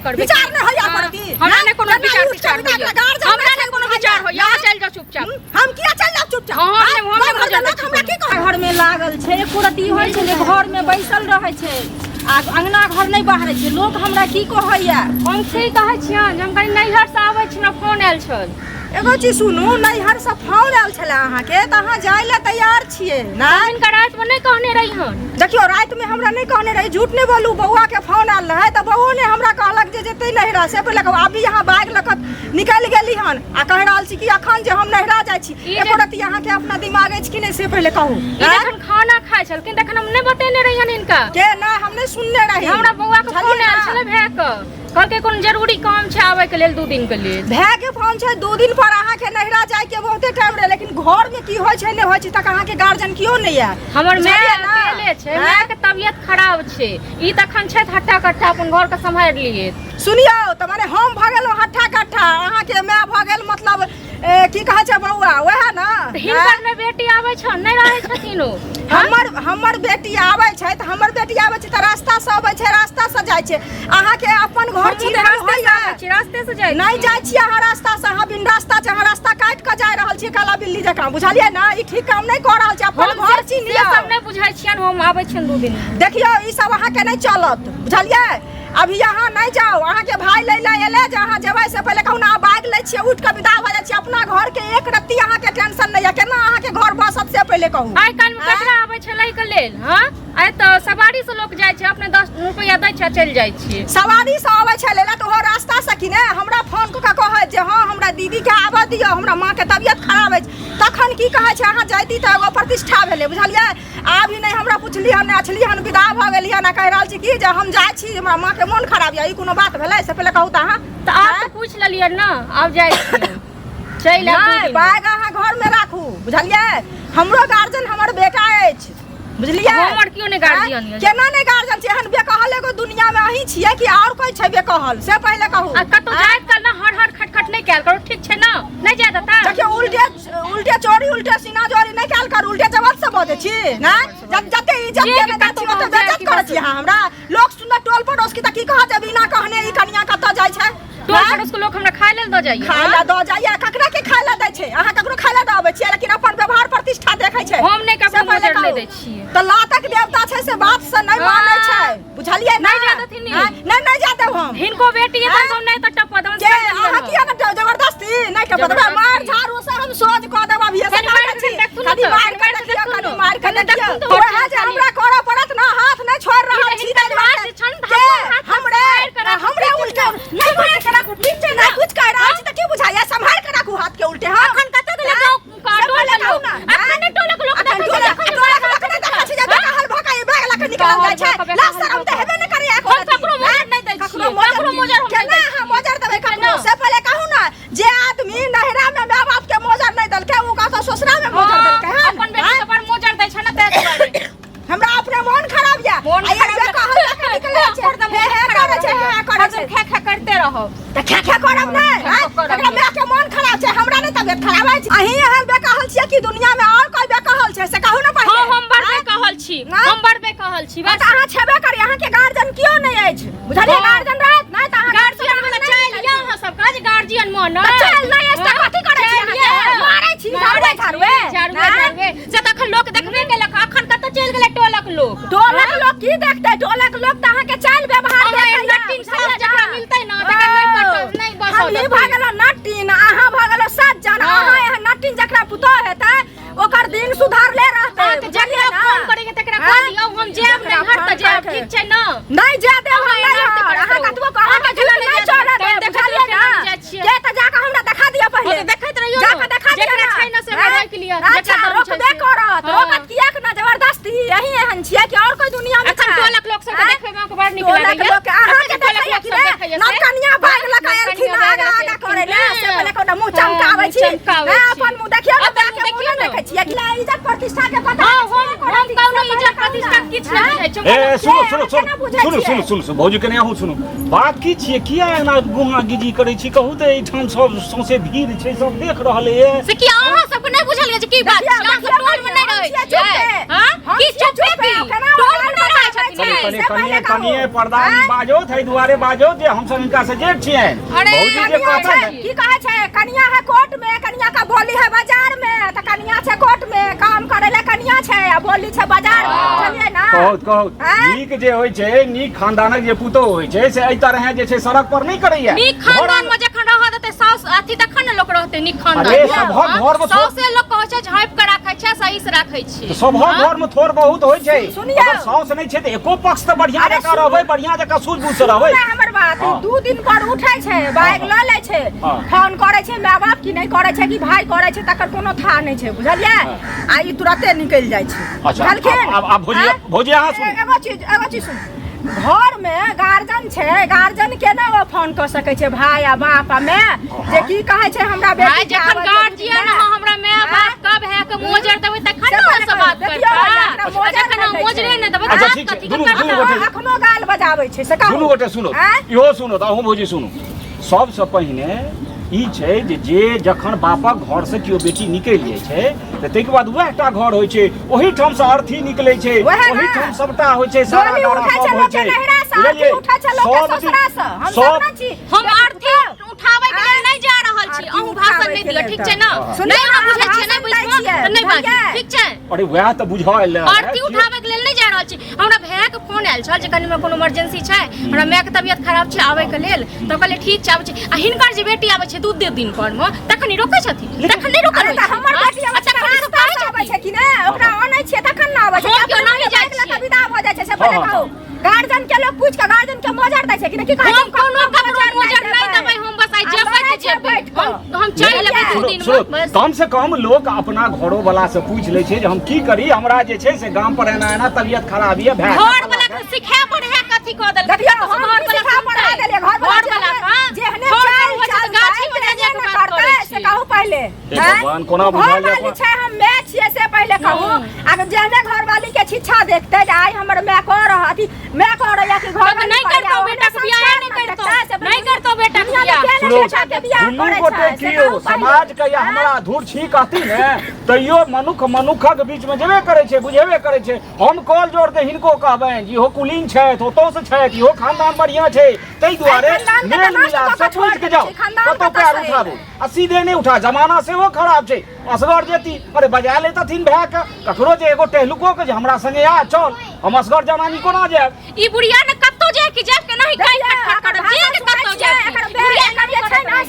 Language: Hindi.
करबे विचार नहीं होया पड़ती हमरा ने कोनो विचार हमरा ने कोनो विचार हो यहाँ चल जाओ चुपचाप हम किया चल जाओ चुपचाप हमरा की कह घर में लागल छै एको रती होय छै घर में बैसल रहै छै आ अंगना घर नहीं बाहर छै लोग हमरा की कहैया हम से कहै छियन हम कहीं नैहर से आबै छी न फोन आयल छल एगो चीज सुनू नैहर से फोन आयल छले अहाँ के त अहाँ जाय ले तैयार छियै ना इनका रात में नहीं कहने रही हन देखियो रात में हमरा नहीं कहने रही झूठ नहीं बोलू बउआ के फोन आयल रहे त बउओ ने हमरा कहलक जे जेते नैहरा से पहिले अभी यहाँ बाइक लक निकल गेली हन आ कह रहल छी कि अखन जे हम नैहरा जाय छी एको रती अहाँ के अपना दिमाग अछि कि नहीं से पहिले कहू एखन खाना खाय छल कि देखन हम नहीं बतेने रही हन इनका के ना हम नहीं सुनने रही हमरा बउआ के फोन आयल छले भे क कहलके कोन जरूरी काम छै आवे के लेल 2 दिन के लिए भे के फोन छै 2 दिन पर अहाँ के नैहरा जाय के बहुते टाइम रहे लेकिन घर में की होय छै नहीं होय छै तक अहाँ के गार्जियन कियो नहीं है हमर माय अकेले छै माय के तबियत खराब छै ई तखन छै हट्टा कट्ठा अपन घर के संभाल लिए सुनियो त माने हम भ गेलो हट्टा कट्ठा अहाँ के माय भ गेल मतलब की कहै छै बउआ ओहे ना हिनकर में बेटी आबै छ नहीं रहै छथिन ओ हमर बेटी आबै छै त हमर बेटी आबै छै त रास्ता से आबै छै रास्ता से जाय छै अहाँ के अपन घर छी रास्ते से जाय नहीं जाय छी अहाँ रास्ता से अहाँ बिन रास्ता छै अहाँ रास्ता काट के जाय रहल छी काला बिल्ली जकां बुझलियै ना ई ठीक काम नहीं क रहल छी अपन घर छी नहीं सब नहीं बुझाय छियन हम आबै छियन 2 दिन देखियो ई सब अहाँ के नहीं चलत बुझलियै अभी यहाँ नहीं जाओ अहाँ के भाई ले एले जहाँ जेबै से पहले कहू ना बाइक ले छियै उठ के विदा भ जाय छी अपना घर के एक रत्ती अहाँ के टेंशन नहीं है केना अहाँ के घर बसत से पहले कहू आइ काल में कचरा आबै छलै के लेल हां आइ त सवारी से लोग जाय छै अपने 10 रुपया दै छै चल जाय छी सवारी से आबै छलै त हो रास्ता से कि ने हमरा फोन क के कहै जे हां हमरा दीदी के आबा दियो हमरा मां के तबियत खराब है तखन की कहै छै अहाँ जाइती त एगो प्रतिष्ठा भेलै बुझलियै आब ही नहीं हमरा पुछली हम अछली हम विदा भ गेली ना कह रहल छी कि जे हम जाय छी हमरा मां के मन खराब या ई कोनो बात भेलै से पहले कहू त अहाँ त आप पूछ लेलियै ना अब जाय छी चल नहीं बैग अहाँ घर में राखू बुझलियै हमरो गार्जियन हमर बेटा अछि बुझलियै हमर क्यों ने गार्जियन केना ने गार्जियन छै एहन बेकहल एगो दुनिया में अहीं छियै कि और कोई छै बेकहल से पहले कहू आ कतो जायत कल ना हर खटखट नहीं कैल करो ठीक छै ना नहीं जाय देता देखियो उल्टे चोरी उल्टे सीना जोरी नहीं कैल कर उल्टे जवाब से बोले छी ना जते इज्जत देने दैती ओते बेइज्जत करै छी हमरा लोग सुन टोल पड़ोस की त की कह जे बिना कहने ई कनिया कत जाय छै टोल पड़ोस के लोग हमरा खाय लेल द जाइए खाय ला द जाइए ककरा के खाय ला दै छै अहाँ ककरो खाय ला दबै छियै लेकिन अपन व्यवहार प्रतिष्ठा देखै छै हम नहीं ककरो नजर नहीं दै छियै त लातक देवता छै से बात से नहीं मानै छै बुझलियै नहीं जादथिन नहीं जाते हम हिनको बेटी है तो नहीं त टप दम के अहाँ किया न जबरदस्ती नहीं के बता मार झाड़ू से हम सोच क देब अभी से कनी मार के देखियो कनी मार के देखियो ओहे जे हमरा करऽ पड़त ना हाथ नहीं छोड़ रहल छी के हमरे उल्टे नहीं मार के राखू ठीक छै ना कुछ कह रहल छी त की बुझाइया संभाल के राखू हाथ के उल्टे हां अखन कते तो टोला के लोग अखन टोला के लोग देखै छी जे कहल भकाई बैग लक निकल जाय छै ला शरम त हेबे न करे हम ककरो मोजर नहीं दै छी ककरो मोजर हम केना हां मोजर देबै ककरो से पहले कहू ना जे आदमी नहरा में माय बाप के मोजर नहीं दलके उ का तो ससुरा में मोजर दलके अपन बेटी के पर मोजर दै छै ना ते दुआरे हमरा अपने मन खराब या मन खराब कहल लक निकल जाय छै हे करे छै खा करते रहो त खा करब नै एकरा माय के मन खराब छै हमरा नै तबियत खराब है अहीं एहन बेकहल छियै कि दुनिया में और कोई बेकहल छै से कहू ना पहिले हम बड़बे कहल छी हम बड़बे कहल छी बस अहाँ छेबे करी अहाँ के गार्जियन कियो नै अछि बुझलियै गार्जियन रहत नै त अहाँ गार्जियन में चल लिया अहाँ सब काज गार्जियन मन चल नै अछि त कथि करै छी अहाँ मारै छी झाड़ुए से तखन लोक देखबे केलक अखन कत चल गेलै टोलक लोग की देखतै टोलक लोग त अहाँ के चाल व्यवहार देखै नटिन सब जकरा मिलतै ना तकरा नहीं पटो नहीं बस हम ई भ गेलो नटिन अहाँ भ गेलो सज्जन अहाँ एहन नटिन जकरा पुतो हेतै ओकर दिन सुधार ले रहतै जकरा फोन करे के तकरा कह दियौ हम जेब नहीं हट त जेब ठीक छै ना नहीं जा दे हम नहीं अहाँ कतबो कह के झूठ नहीं छोड़े देखलिए ना के त जाके हमरा देखा दिया पहिले देखैत रहियो जाके देखा दिया जकरा छै ना से हमरा के लिए जकरा रोकबे करत रोकत किया के ना जबरदस्ती यही एहन छियै कि और कोई दुनिया में अखन टोलक लोग सब देखै में बड़ नीक लागैया अहाँ के देखैया कि ना कन्या भाग लगा एलखिन आगा करे ले से पहले कोना मुंह चमकाबै छी अपन मुंह देखियो ना देखियो देखै छियै कि इज्जत प्रतिष्ठा के पता हम कौनो इज्जत प्रतिष्ठा किछ नहीं छै ए सुनो भौजी कने आहू सुनो बात की छियै किया एना गुंगा गिजी करै छी कहू त एठाम सब सौंसे भीड़ छै सब देख रहले है से कि अहाँ सब नहीं बुझलिए जे की बात छै अहाँ सब टोल में नहीं रहै छै हां की चुपे की टोल में नहीं रहै छथिन कनिए पर्दानी बाजो थे दुआरे बाजो जे हम सब इनका से जेठ छिए भौजी जे कहता है की कहे छै कनिया है कोर्ट में कनिया का बोली है बाजार में त कनिया छै कोर्ट में काम करे ले कनिया छै आ बोली छै बाजार चलिए ना कहत नीक जे होय छै नीक खानदानक जे पुतो होय छै से एहि तरह जे छै सड़क पर नहीं करैया नीक खानदान में जखन रहत त साउस अथी तखन न लोक रहते नीक खानदान अरे सब घर में साउस से लोक कहै छै झाँप के राखै छै सही से राखै छै सब घर में थोड़ बहुत होय छै सुनिए अगर साउस नहीं छै त एको पक्ष त बढ़िया जका रहबै बढ़िया जका सूझबूझ से रहबै हमर बात 2 दिन पर उठै छै बाइक ल लै छै फोन करै छै माय बाप की नहीं करै छै कि भाई करै छै तकर कोनो था नहीं छै बुझलियै आ ई तुरंते निकल जाइ छै अच्छा अब भौजी अहाँ सुन एगो चीज सुन घर में गार्जियन छै गार्जियन के ना वो फोन कर सकै छै भाई आ बाप आ में जे की कहे छै हमरा बेटी भाई जखन गार्जियन हमरा माय बाप कब है के मोजर देबै तखन न सब बात करता जखन मोजरे न देबै अच्छा त ठीक छै कथि दुनू करता गोटे अखनो गाल बजाबै छै से कहू दुनू गोटे सुनो इहो सुनो त अहूँ भौजी सुनो सबसँ पहिने ई छै जे जखन बापक घर से केओ बेटी निकलि जाइ छै त तै के बाद वएहटा घर होइ छै ओही ठाम से अर्थी निकलै छै ओही ठाम सबटा होइ छै सारा डारा सब होइ छै बुझलियै सब हम अर्थी उठाबै के लेल नहि जा रहल छी अहूँ भाषण नहि दिअ ठीक छै न नहि हमरा बुझै छियै नहि बुझबो त नहि बाजी ठीक छै अरे वएह त बुझाइल अर्थी उठाबै के लेल नहि जा रहल छी हमरा भैया के फोन आयल छल जे कनी में कोनो इमरजेंसी छै हमरा माय के तबियत खराब छै आबै के लेल त कहले ठीक छै आबै छै आ हिनकर जे बेटी आबै छै दूध दिन पर में तखन रोकै छथिन तखन नहि रोकै हमर बेटी आबै छै कि नहि ओकरा आनै छै तखन न आबै छै क्यों नहीं जाइ छै विदा भ जाइ छै से पहिले कहू गार्जियन के लोग पूछ के गार्जियन के मोजर दै छै कि की कहै हम कोनो ककरो मोजर नहीं देबै हम बस आई जेबै हम चल लेबै 2 दिन में बस कम से कम लोग अपना घरो वाला से पूछ ले छै जे हम की करी हमरा जे छै से गांव पर एना तबियत खराब ये भै घर वाला के सिखा पढ़े कथि क देल देखिए हम घर वाला पढ़ा देले घर वाला जेहने चाल गाछी में जे करतै से कहू पहले भगवान कोना बुझाइल घर वाली छै हम मैच छियै से पहले कहू अगर जेहने घर वाली के शिक्षा देखतै जे आइ हमर माय कह रहा अथी मैं कह रहा कि घर नहीं करतो बेटा के बियाह नहीं करतो बेटा के बियाह दुनू गोटे कियो समाज के या हमरा धूर छी कहती ने तैयो मनुखक बीच में जेबे करे छै बुझेबे करे छै हम कॉल जोड़ के हिनको कहबैन जी हो कुलीन छै ओतो से छै इहो खानदान बढ़िया छै तै दुआरे मेल मिलाप से पूछ के जाओ कतो पैर उठाबो आ सीधे नहीं उठा जमाना से वो खराब छै असगर जेती अरे बजा लेतथिन भै के ककरो जे एगो टहलुको के जे हमरा संगे आ चल हम असगर जनानी कोना जायब ई बुढ़िया ने कत्तो जाय कि जाय के नहीं कहि खटखट कर जे कत्तो जाय बुढ़िया